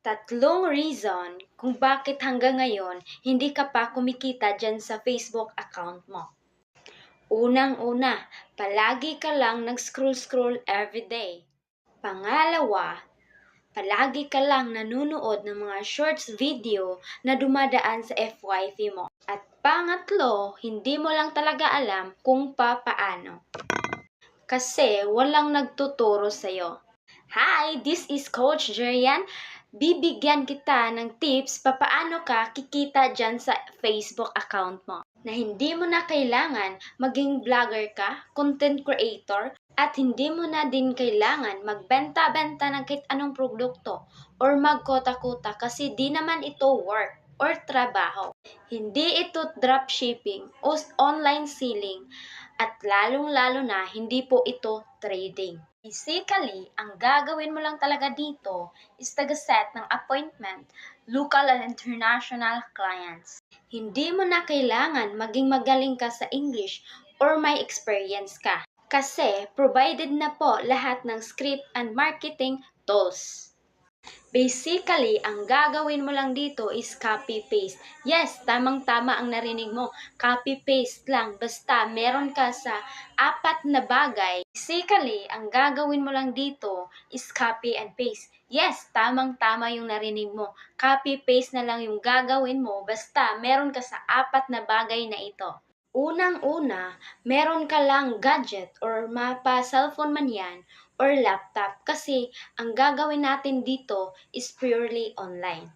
Tatlong reason kung bakit hanggang ngayon hindi ka pa kumikita dyan sa Facebook account mo. Unang-una, palagi ka lang nag-scroll everyday. Pangalawa, palagi ka lang nanunood ng mga shorts video na dumadaan sa FYP mo. At pangatlo, hindi mo lang talaga alam kung paano. Kasi walang nagtuturo sa'yo. Hi, this is Coach Jerian. Bibigyan kita ng tips papaano ka kikita dyan sa Facebook account mo. Na hindi mo na kailangan maging vlogger ka, content creator, at hindi mo na din kailangan magbenta-benta ng kahit anong produkto or magkota-kota kasi di naman ito work or trabaho. Hindi ito dropshipping o online selling at lalong-lalo na hindi po ito trading. Basically, ang gagawin mo lang talaga dito is taga-set ng appointment, local and international clients. Hindi mo na kailangan maging magaling ka sa English or may experience ka. Kasi provided na po lahat ng script and marketing tools. Basically, ang gagawin mo lang dito is copy-paste. Yes, tamang-tama ang narinig mo. Copy-paste lang. Basta meron ka sa apat na bagay. Basically, ang gagawin mo lang dito is copy and paste. Yes, tamang-tama yung narinig mo. Copy-paste na lang yung gagawin mo. Basta meron ka sa apat na bagay na ito. Unang-una, meron ka lang gadget or mapa cellphone man yan or laptop kasi ang gagawin natin dito is purely online.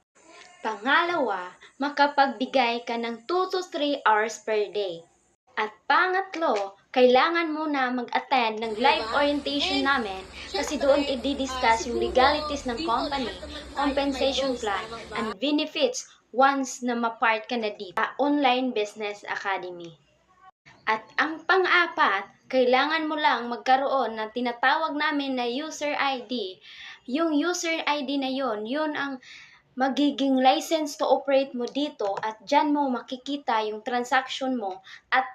Pangalawa, makapagbigay ka ng 2 to 3 hours per day. At pangatlo, kailangan mo na mag-attend ng live orientation namin kasi doon i-discuss yung legalities ng company, compensation plan, and benefits once na ma-part ka na dito sa Online Business Academy. At ang pang-apat, kailangan mo lang magkaroon ng tinatawag namin na user ID. Yung user ID na yun ang magiging license to operate mo dito at dyan mo makikita yung transaction mo at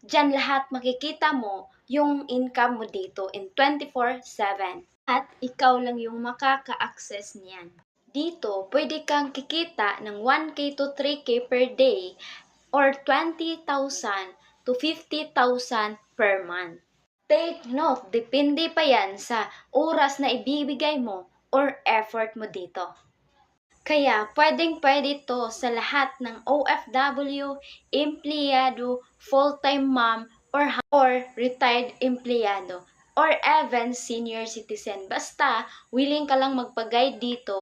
dyan lahat makikita mo yung income mo dito in 24/7. At ikaw lang yung makaka-access niyan. Dito, pwede kang kikita ng 1K to 3K per day or 20,000 to 50,000 per month. Take note, depende pa yan sa oras na ibibigay mo or effort mo dito. Kaya pwedeng-pwede to sa lahat ng OFW, empleyado, full-time mom, or retired empleyado, or even senior citizen. Basta, willing ka lang magpag-guide dito